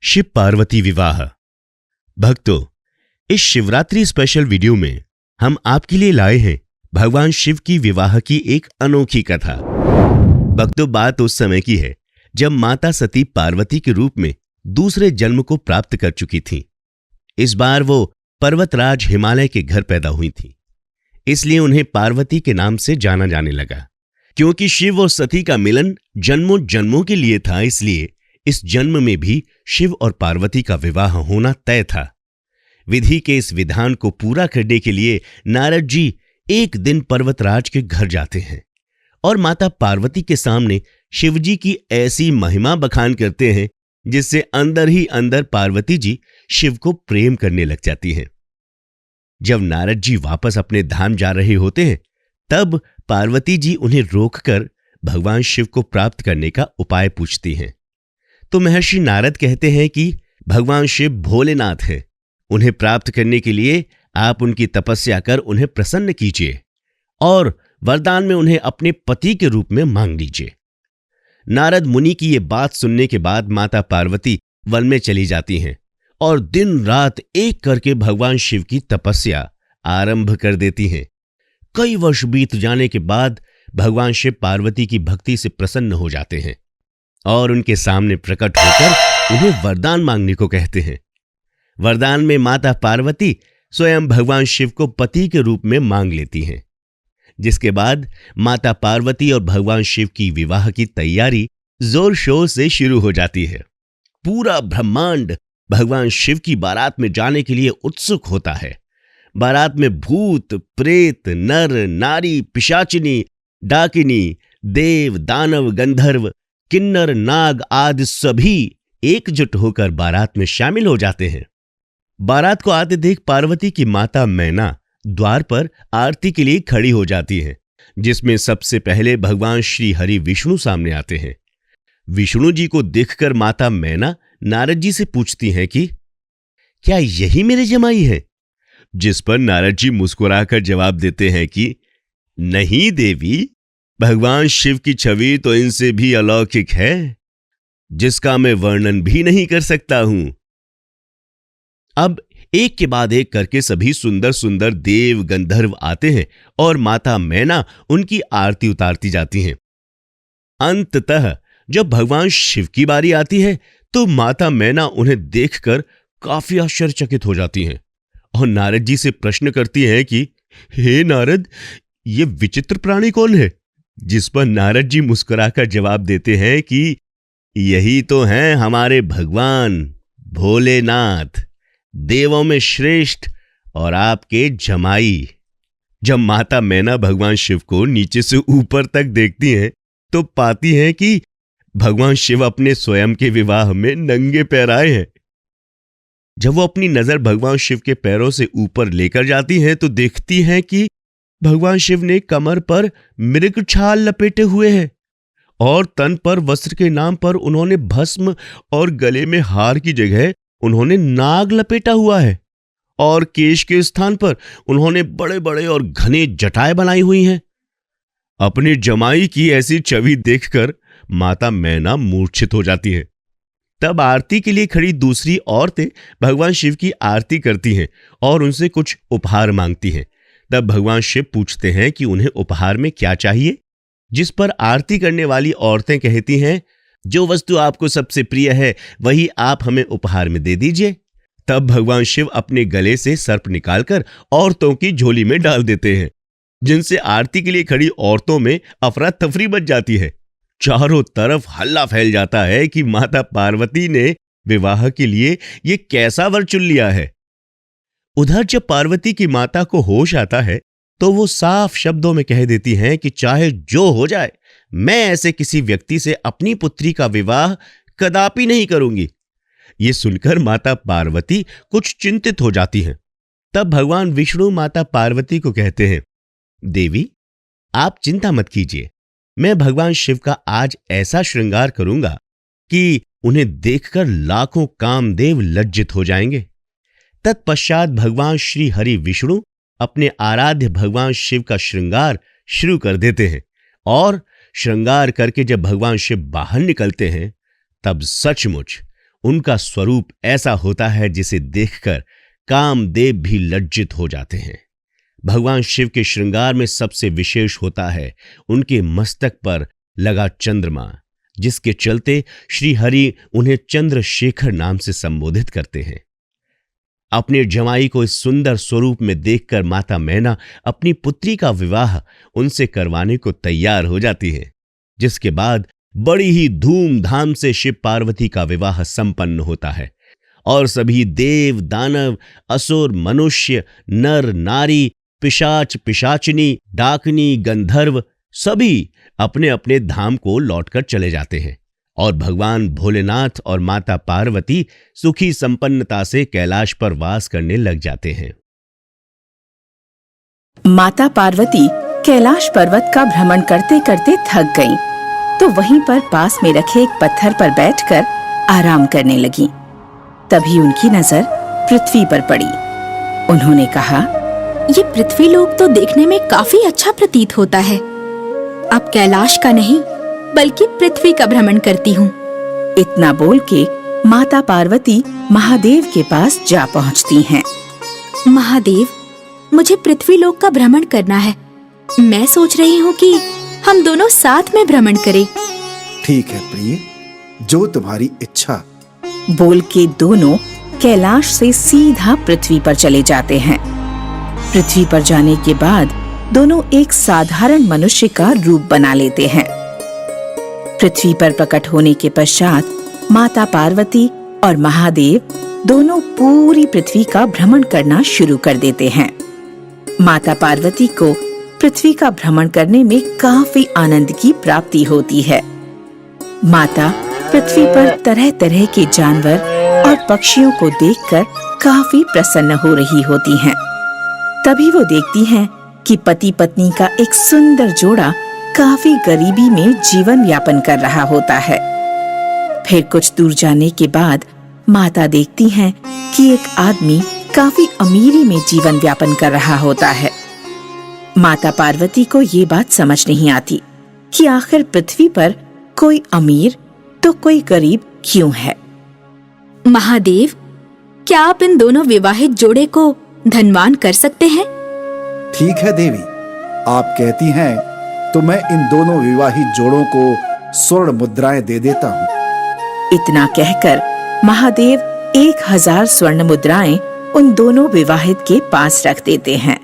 शिव पार्वती विवाह। भक्तों, इस शिवरात्रि स्पेशल वीडियो में हम आपके लिए लाए हैं भगवान शिव की विवाह की एक अनोखी कथा। भक्तों, बात उस समय की है जब माता सती पार्वती के रूप में दूसरे जन्म को प्राप्त कर चुकी थीं। इस बार वो पर्वतराज हिमालय के घर पैदा हुई थीं, इसलिए उन्हें पार्वती के नाम से जाना जाने लगा। क्योंकि शिव और सती का मिलन जन्मों जन्मों के लिए था, इसलिए इस जन्म में भी शिव और पार्वती का विवाह होना तय था। विधि के इस विधान को पूरा करने के लिए नारद जी एक दिन पर्वतराज के घर जाते हैं और माता पार्वती के सामने शिवजी की ऐसी महिमा बखान करते हैं जिससे अंदर ही अंदर पार्वती जी शिव को प्रेम करने लग जाती हैं। जब नारद जी वापस अपने धाम जा रहे होते हैं, तब पार्वती जी उन्हें रोककर भगवान शिव को प्राप्त करने का उपाय पूछती हैं। तो महर्षि नारद कहते हैं कि भगवान शिव भोलेनाथ हैं, उन्हें प्राप्त करने के लिए आप उनकी तपस्या कर उन्हें प्रसन्न कीजिए और वरदान में उन्हें अपने पति के रूप में मांग लीजिए। नारद मुनि की ये बात सुनने के बाद माता पार्वती वन में चली जाती हैं और दिन रात एक करके भगवान शिव की तपस्या आरंभ कर देती हैं। कई वर्ष बीत जाने के बाद भगवान शिव पार्वती की भक्ति से प्रसन्न हो जाते हैं और उनके सामने प्रकट होकर उन्हें वरदान मांगने को कहते हैं। वरदान में माता पार्वती स्वयं भगवान शिव को पति के रूप में मांग लेती हैं, जिसके बाद माता पार्वती और भगवान शिव की विवाह की तैयारी जोर शोर से शुरू हो जाती है। पूरा ब्रह्मांड भगवान शिव की बारात में जाने के लिए उत्सुक होता है। बारात में भूत, प्रेत, नर, नारी, पिशाचिनी, डाकिनी, देव, दानव, गंधर्व, किन्नर, नाग आदि सभी एकजुट होकर बारात में शामिल हो जाते हैं। बारात को आते देख पार्वती की माता मैना द्वार पर आरती के लिए खड़ी हो जाती है, जिसमें सबसे पहले भगवान श्री हरि विष्णु सामने आते हैं। विष्णु जी को देखकर माता मैना नारद जी से पूछती हैं कि क्या यही मेरे जमाई हैं? जिस पर नारद जी मुस्कुराकर जवाब देते हैं कि नहीं देवी, भगवान शिव की छवि तो इनसे भी अलौकिक है, जिसका मैं वर्णन भी नहीं कर सकता हूं। अब एक के बाद एक करके सभी सुंदर सुंदर देव गंधर्व आते हैं और माता मैना उनकी आरती उतारती जाती हैं। अंततः जब भगवान शिव की बारी आती है तो माता मैना उन्हें देखकर काफी आश्चर्यचकित हो जाती हैं और नारद जी से प्रश्न करती हैं कि हे नारद, ये विचित्र प्राणी कौन है? जिस पर नारद जी मुस्कुराकर जवाब देते हैं कि यही तो हैं हमारे भगवान भोलेनाथ, देवों में श्रेष्ठ और आपके जमाई। जब माता मैना भगवान शिव को नीचे से ऊपर तक देखती हैं तो पाती हैं कि भगवान शिव अपने स्वयं के विवाह में नंगे पैर आए हैं। जब वो अपनी नजर भगवान शिव के पैरों से ऊपर लेकर जाती हैं तो देखती हैं कि भगवान शिव ने कमर पर मृग छाल लपेटे हुए हैं और तन पर वस्त्र के नाम पर उन्होंने भस्म और गले में हार की जगह उन्होंने नाग लपेटा हुआ है और केश के स्थान पर उन्होंने बड़े बड़े और घने जटाएं बनाई हुई हैं। अपने जमाई की ऐसी छवि देखकर माता मैना मूर्छित हो जाती है। तब आरती के लिए खड़ी दूसरी औरतें भगवान शिव की आरती करती हैं और उनसे कुछ उपहार मांगती हैं। तब भगवान शिव पूछते हैं कि उन्हें उपहार में क्या चाहिए, जिस पर आरती करने वाली औरतें कहती हैं, जो वस्तु आपको सबसे प्रिय है वही आप हमें उपहार में दे दीजिए। तब भगवान शिव अपने गले से सर्प निकालकर औरतों की झोली में डाल देते हैं, जिनसे आरती के लिए खड़ी औरतों में अफरा तफरी मच जाती है। चारों तरफ हल्ला फैल जाता है कि माता पार्वती ने विवाह के लिए ये कैसा वर चुन लिया है। उधर जब पार्वती की माता को होश आता है तो वो साफ शब्दों में कह देती हैं कि चाहे जो हो जाए, मैं ऐसे किसी व्यक्ति से अपनी पुत्री का विवाह कदापि नहीं करूंगी। ये सुनकर माता पार्वती कुछ चिंतित हो जाती हैं। तब भगवान विष्णु माता पार्वती को कहते हैं, देवी, आप चिंता मत कीजिए, मैं भगवान शिव का आज ऐसा श्रृंगार करूंगा कि उन्हें देखकर लाखों कामदेव लज्जित हो जाएंगे। तत्पश्चात भगवान श्री हरि विष्णु अपने आराध्य भगवान शिव का श्रृंगार शुरू कर देते हैं और श्रृंगार करके जब भगवान शिव बाहर निकलते हैं तब सचमुच उनका स्वरूप ऐसा होता है जिसे देखकर कामदेव भी लज्जित हो जाते हैं। भगवान शिव के श्रृंगार में सबसे विशेष होता है उनके मस्तक पर लगा चंद्रमा, जिसके चलते श्री हरि उन्हें चंद्रशेखर नाम से संबोधित करते हैं। अपने जमाई को इस सुंदर स्वरूप में देखकर माता मैना अपनी पुत्री का विवाह उनसे करवाने को तैयार हो जाती है, जिसके बाद बड़ी ही धूमधाम से शिव पार्वती का विवाह संपन्न होता है और सभी देव, दानव, असुर, मनुष्य, नर, नारी, पिशाच, पिशाचिनी, डाकनी, गंधर्व सभी अपने अपने धाम को लौटकर चले जाते हैं और भगवान भोलेनाथ और माता पार्वती सुखी संपन्नता से कैलाश पर वास करने लग जाते हैं। माता पार्वती कैलाश पर्वत का भ्रमण करते करते थक गईं, तो वहीं पर पास में रखे एक पत्थर पर बैठकर आराम करने लगीं। तभी उनकी नजर पृथ्वी पर पड़ी। उन्होंने कहा, ये पृथ्वी लोक तो देखने में काफी अच्छा प्रतीत होता है। अब कैलाश का नहीं बल्कि पृथ्वी का भ्रमण करती हूँ। इतना बोल के माता पार्वती महादेव के पास जा पहुँचती हैं। महादेव, मुझे पृथ्वी लोक का भ्रमण करना है। मैं सोच रही हूँ कि हम दोनों साथ में भ्रमण करें। ठीक है प्रिय, जो तुम्हारी इच्छा। बोल के दोनों कैलाश से सीधा पृथ्वी पर चले जाते हैं। पृथ्वी पर जाने के बाद दोनों एक साधारण मनुष्य का रूप बना लेते हैं। पृथ्वी पर प्रकट होने के पश्चात माता पार्वती और महादेव दोनों पूरी पृथ्वी का भ्रमण करना शुरू कर देते हैं। माता पार्वती को पृथ्वी का भ्रमण करने में काफी आनंद की प्राप्ति होती है। माता पृथ्वी पर तरह तरह के जानवर और पक्षियों को देखकर काफी प्रसन्न हो रही होती हैं। तभी वो देखती हैं कि पति पत्नी का एक सुंदर जोड़ा काफी गरीबी में जीवन यापन कर रहा होता है। फिर कुछ दूर जाने के बाद माता देखती हैं कि एक आदमी काफी अमीरी में जीवन यापन कर रहा होता है। माता पार्वती को ये बात समझ नहीं आती कि आखिर पृथ्वी पर कोई अमीर तो कोई गरीब क्यों है। महादेव, क्या आप इन दोनों विवाहित जोड़े को धनवान कर सकते हैं? ठीक है देवी, आप कहती हैं तो मैं इन दोनों विवाहित जोड़ों को स्वर्ण मुद्राएं दे देता हूँ। इतना कहकर महादेव 1000 स्वर्ण मुद्राएं उन दोनों विवाहित के पास रख देते हैं।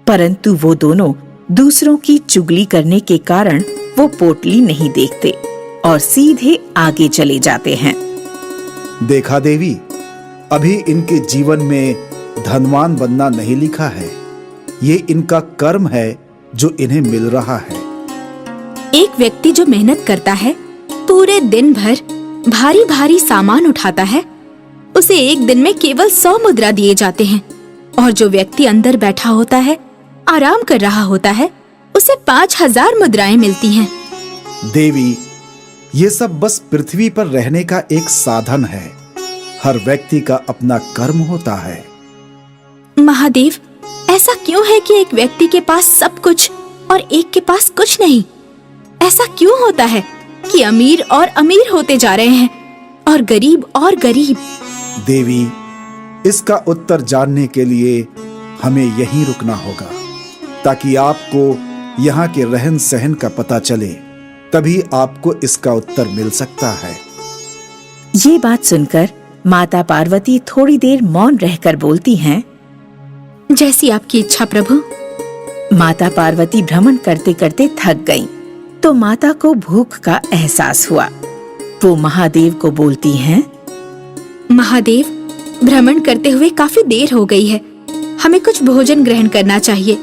परंतु वो दोनों दूसरों की चुगली करने के कारण वो पोटली नहीं देखते और सीधे आगे चले जाते हैं। देखा देवी, अभी इनके जीवन में धनवान बनना नहीं लिखा है। ये इनका कर्म है जो इन्हें मिल रहा है। एक व्यक्ति जो मेहनत करता है, पूरे दिन भर भारी भारी सामान उठाता है, उसे एक दिन में केवल 100 मुद्रा दिए जाते हैं, और जो व्यक्ति अंदर बैठा होता है, आराम कर रहा होता है, उसे 5000 मुद्राएं मिलती हैं। देवी, ये सब बस पृथ्वी पर रहने का एक साधन है। हर व्यक्ति का अपना कर्म होता है। महादेव, ऐसा क्यों है कि एक व्यक्ति के पास सब कुछ और एक के पास कुछ नहीं? ऐसा क्यों होता है कि अमीर और अमीर होते जा रहे हैं और गरीब और गरीब? देवी, इसका उत्तर जानने के लिए हमें यहीं रुकना होगा, ताकि आपको यहाँ के रहन सहन का पता चले। तभी आपको इसका उत्तर मिल सकता है। ये बात सुनकर माता पार्वती थोड़ी देर मौन रहकर बोलती हैं, जैसी आपकी इच्छा प्रभु। माता पार्वती भ्रमण करते करते थक गईं, तो माता को भूख का एहसास हुआ। वो महादेव को बोलती हैं, महादेव, भ्रमण करते हुए काफी देर हो गई है, हमें कुछ भोजन ग्रहण करना चाहिए।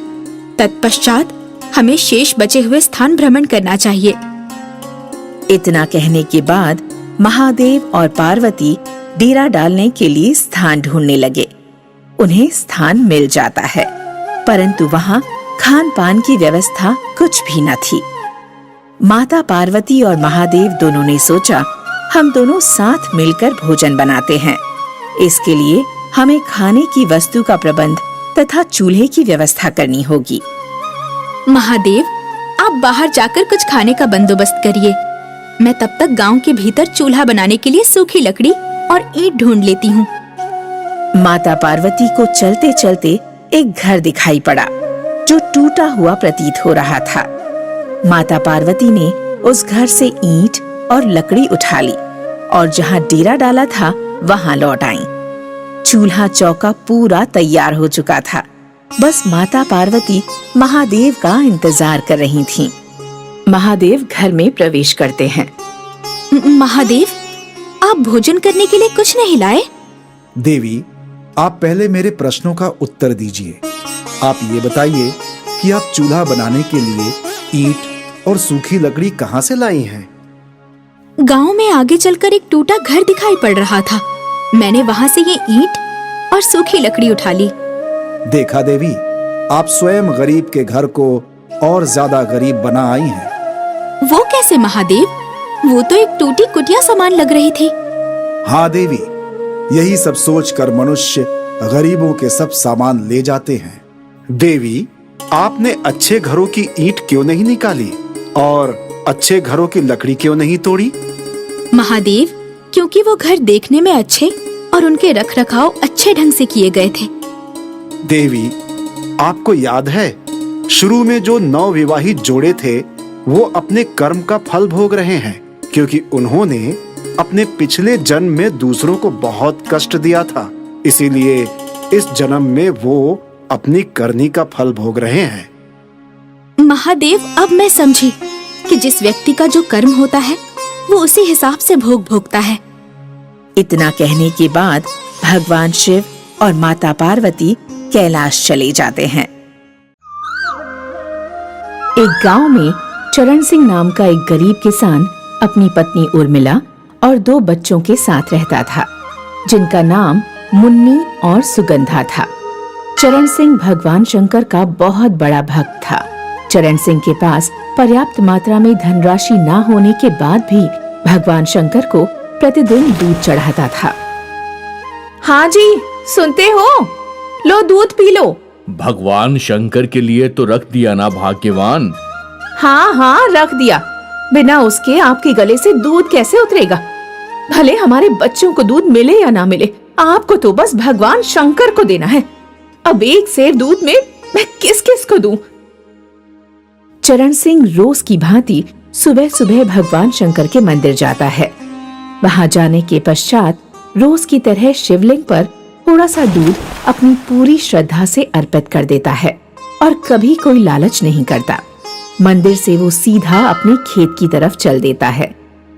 तत्पश्चात हमें शेष बचे हुए स्थान भ्रमण करना चाहिए। इतना कहने के बाद महादेव और पार्वती डेरा डालने के लिए स्थान ढूंढने लगे। उन्हें स्थान मिल जाता है, परंतु वहाँ खान पान की व्यवस्था कुछ भी न थी। माता पार्वती और महादेव दोनों ने सोचा, हम दोनों साथ मिलकर भोजन बनाते हैं। इसके लिए हमें खाने की वस्तु का प्रबंध तथा चूल्हे की व्यवस्था करनी होगी। महादेव, आप बाहर जाकर कुछ खाने का बंदोबस्त करिए। मैं तब तक गांव के भीतर चूल्हा बनाने के लिए सूखी लकड़ी और ईंट ढूंढ लेती हूँ। माता पार्वती को चलते चलते एक घर दिखाई पड़ा जो टूटा हुआ प्रतीत हो रहा था। माता पार्वती ने उस घर से ईंट और लकड़ी उठा ली और जहाँ डेरा डाला था वहाँ लौट आईं। चूल्हा चौका पूरा तैयार हो चुका था। बस माता पार्वती महादेव का इंतजार कर रही थीं। महादेव घर में प्रवेश करते हैं। महादेव, आप भोजन करने के लिए कुछ नहीं लाए? देवी, आप पहले मेरे प्रश्नों का उत्तर दीजिए। आप ये बताइए कि आप चूल्हा बनाने के लिए ईंट और सूखी लकड़ी कहाँ से लाई हैं? गांव में आगे चलकर एक टूटा घर दिखाई पड़ रहा था। मैंने वहाँ से ये ईंट और सूखी लकड़ी उठा ली। देखा देवी, आप स्वयं गरीब के घर को और ज्यादा गरीब बना आई हैं। वो कैसे महादेव? वो तो एक टूटी कुटिया सामान लग रही थी। हाँ देवी, यही सब सोचकर मनुष्य गरीबों के सब सामान ले जाते हैं। देवी, आपने अच्छे घरों की ईंट क्यों नहीं निकाली और अच्छे घरों की लकड़ी क्यों नहीं तोड़ी? महादेव, क्योंकि वो घर देखने में अच्छे और उनके रखरखाव अच्छे ढंग से किए गए थे। देवी, आपको याद है शुरू में जो नवविवाहित जोड़े थे वो अपने कर्म का फल भोग रहे हैं, क्योंकि उन्होंने अपने पिछले जन्म में दूसरों को बहुत कष्ट दिया था। इसीलिए इस जन्म में वो अपनी करनी का फल भोग रहे हैं। महादेव, अब मैं समझी कि जिस व्यक्ति का जो कर्म होता है वो उसी हिसाब से भोग भोगता है। इतना कहने के बाद भगवान शिव और माता पार्वती कैलाश चले जाते हैं। एक गांव में चरण सिंह नाम का एक गरीब किसान अपनी पत्नी उर्मिला और 2 बच्चों के साथ रहता था, जिनका नाम मुन्नी और सुगंधा था। चरण सिंह भगवान शंकर का बहुत बड़ा भक्त था। चरण सिंह के पास पर्याप्त मात्रा में धनराशि न होने के बाद भी भगवान शंकर को प्रतिदिन दूध चढ़ाता था। हाँ जी, सुनते हो? लो दूध पी लो। भगवान शंकर के लिए तो रख दिया ना भाग्यवान। हाँ हाँ, रख दिया। बिना उसके आपके गले से दूध कैसे उतरेगा? भले हमारे बच्चों को दूध मिले या ना मिले, आपको तो बस भगवान शंकर को देना है। अब एक सेर दूध में मैं किस किस को दूं? चरण सिंह रोज की भांति सुबह सुबह भगवान शंकर के मंदिर जाता है। वहां जाने के पश्चात रोज की तरह शिवलिंग पर थोड़ा सा दूध अपनी पूरी श्रद्धा से अर्पित कर देता है और कभी कोई लालच नहीं करता। मंदिर से वो सीधा अपने खेत की तरफ चल देता है।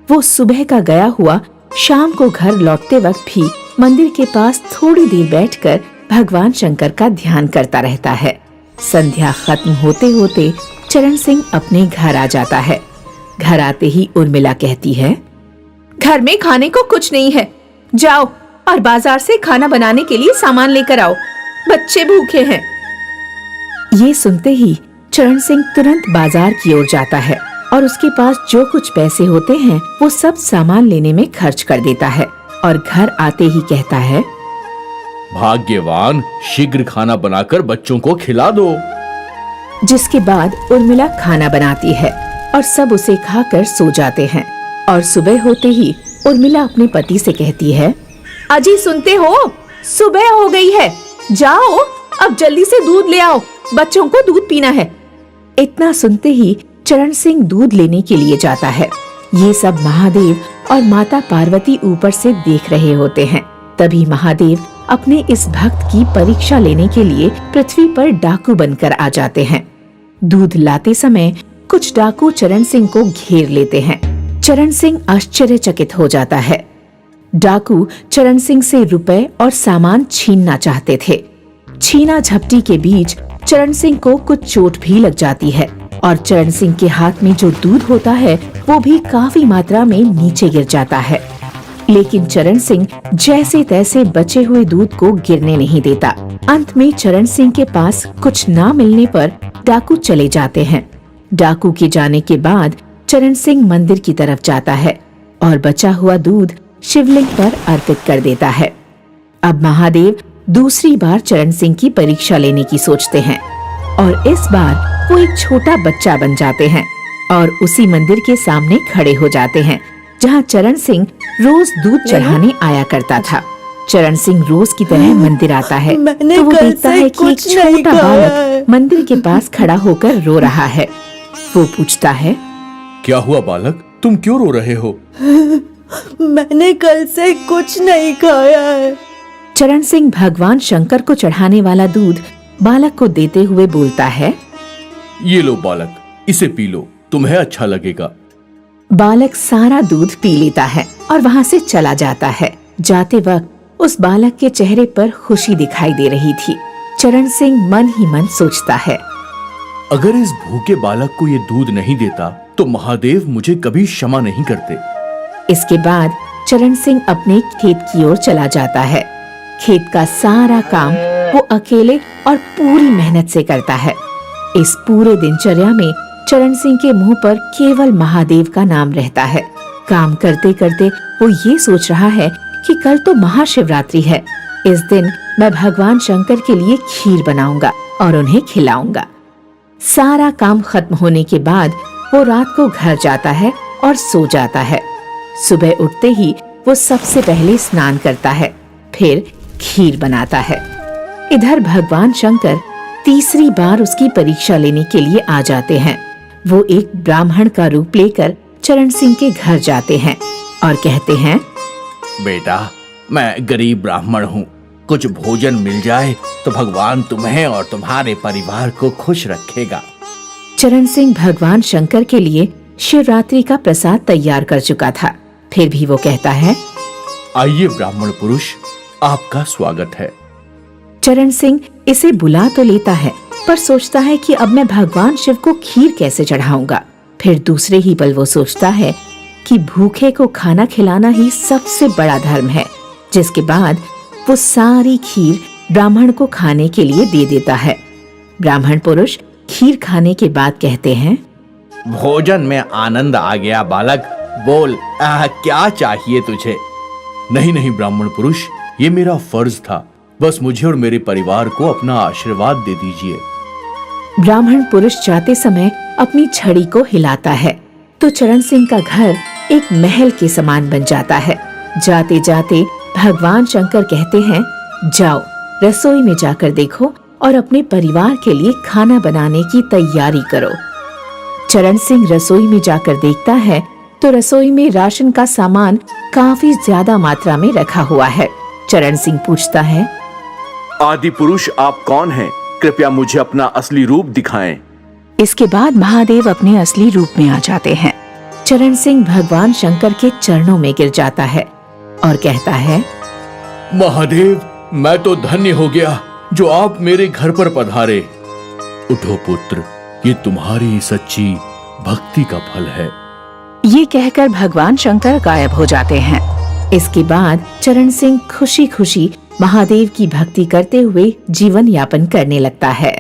वो सुबह का गया हुआ शाम को घर लौटते वक्त भी मंदिर के पास थोड़ी देर बैठकर भगवान शंकर का ध्यान करता रहता है। संध्या खत्म होते होते चरण सिंह अपने घर आ जाता है। घर आते ही उर्मिला कहती है, घर में खाने को कुछ नहीं है, जाओ और बाजार से खाना बनाने के लिए सामान लेकर आओ, बच्चे भूखे हैं। ये सुनते ही चरण सिंह तुरंत बाजार की ओर जाता है और उसके पास जो कुछ पैसे होते हैं वो सब सामान लेने में खर्च कर देता है और घर आते ही कहता है, भाग्यवान, शीघ्र खाना बनाकर बच्चों को खिला दो। जिसके बाद उर्मिला खाना बनाती है और सब उसे खाकर सो जाते हैं। और सुबह होते ही उर्मिला अपने पति से कहती है, अजी सुनते हो, सुबह हो गई है, जाओ अब जल्दी से दूध ले आओ, बच्चों को दूध पीना है। इतना सुनते ही चरण सिंह दूध लेने के लिए जाता है। ये सब महादेव और माता पार्वती ऊपर से देख रहे होते हैं। तभी महादेव अपने इस भक्त की परीक्षा लेने के लिए पृथ्वी पर डाकू बनकर आ जाते हैं। दूध लाते समय कुछ डाकू चरण सिंह को घेर लेते हैं। चरण सिंह आश्चर्यचकित हो जाता है। डाकू चरण सिंह से रुपए और सामान छीनना चाहते थे। छीना झपटी के बीच चरण सिंह को कुछ चोट भी लग जाती है और चरण सिंह के हाथ में जो दूध होता है वो भी काफी मात्रा में नीचे गिर जाता है। लेकिन चरण सिंह जैसे तैसे बचे हुए दूध को गिरने नहीं देता। अंत में चरण सिंह के पास कुछ ना मिलने पर डाकू चले जाते हैं। डाकू के जाने के बाद चरण सिंह मंदिर की तरफ जाता है और बचा हुआ दूध शिवलिंग पर अर्पित कर देता है। अब महादेव दूसरी बार चरण सिंह की परीक्षा लेने की सोचते हैं और इस बार वो एक छोटा बच्चा बन जाते हैं और उसी मंदिर के सामने खड़े हो जाते हैं। जहाँ चरण सिंह रोज दूध चढ़ाने आया करता था। चरण सिंह रोज की तरह मंदिर आता है तो वो देखता है कि एक छोटा बालक मंदिर के पास खड़ा होकर रो रहा है। वो पूछता है, क्या हुआ बालक, तुम क्यों रो रहे हो? मैंने कल से कुछ नहीं खाया है। चरण सिंह भगवान शंकर को चढ़ाने वाला दूध बालक को देते हुए बोलता है, ये लो बालक, इसे पी लो, तुम्हें अच्छा लगेगा। बालक सारा दूध पी लेता है और वहाँ से चला जाता है। जाते वक्त उस बालक के चेहरे पर खुशी दिखाई दे रही थी। चरण सिंह मन ही मन सोचता है, अगर इस भूखे बालक को ये दूध नहीं देता तो महादेव मुझे कभी क्षमा नहीं करते। इसके बाद चरण सिंह अपने खेत की ओर चला जाता है। खेत का सारा काम वो अकेले और पूरी मेहनत से करता है। इस पूरे दिनचर्या में चरण सिंह के मुंह पर केवल महादेव का नाम रहता है। काम करते करते वो ये सोच रहा है कि कल तो महाशिवरात्रि है। इस दिन मैं भगवान शंकर के लिए खीर बनाऊंगा और उन्हें खिलाऊंगा। सारा काम खत्म होने के बाद वो रात को घर जाता है और सो जाता है। सुबह उठते ही वो सबसे पहले स्नान करता है, फिर खीर बनाता है। इधर भगवान शंकर तीसरी बार उसकी परीक्षा लेने के लिए आ जाते हैं। वो एक ब्राह्मण का रूप लेकर चरण सिंह के घर जाते हैं और कहते हैं, बेटा, मैं गरीब ब्राह्मण हूँ, कुछ भोजन मिल जाए तो भगवान तुम्हें और तुम्हारे परिवार को खुश रखेगा। चरण सिंह भगवान शंकर के लिए शिवरात्रि का प्रसाद तैयार कर चुका था। फिर भी वो कहता है, आइए ब्राह्मण पुरुष, आपका स्वागत है। चरण सिंह इसे बुला तो लेता है पर सोचता है कि अब मैं भगवान शिव को खीर कैसे चढ़ाऊंगा। फिर दूसरे ही पल वो सोचता है कि भूखे को खाना खिलाना ही सबसे बड़ा धर्म है। जिसके बाद वो सारी खीर ब्राह्मण को खाने के लिए दे देता है। ब्राह्मण पुरुष खीर खाने के बाद कहते हैं, भोजन में आनंद आ गया बालक, बोल क्या चाहिए तुझे? नहीं नहीं ब्राह्मण पुरुष, ये मेरा फर्ज था, बस मुझे और मेरे परिवार को अपना आशीर्वाद दे दीजिए। ब्राह्मण पुरुष जाते समय अपनी छड़ी को हिलाता है तो चरण सिंह का घर एक महल के समान बन जाता है। जाते जाते भगवान शंकर कहते हैं, जाओ रसोई में जाकर देखो और अपने परिवार के लिए खाना बनाने की तैयारी करो। चरण सिंह रसोई में जाकर देखता है तो रसोई में राशन का सामान काफी ज्यादा मात्रा में रखा हुआ है। चरण सिंह पूछता है, आदि पुरुष आप कौन हैं? कृपया मुझे अपना असली रूप दिखाएं। इसके बाद महादेव अपने असली रूप में आ जाते हैं। चरण सिंह भगवान शंकर के चरणों में गिर जाता है और कहता है, महादेव, मैं तो धन्य हो गया जो आप मेरे घर पर पधारे। उठो पुत्र, ये तुम्हारी सच्ची भक्ति का फल है। ये कहकर भगवान शंकर गायब हो जाते हैं। इसके बाद चरण सिंह खुशी खुशी महादेव की भक्ति करते हुए जीवन यापन करने लगता है।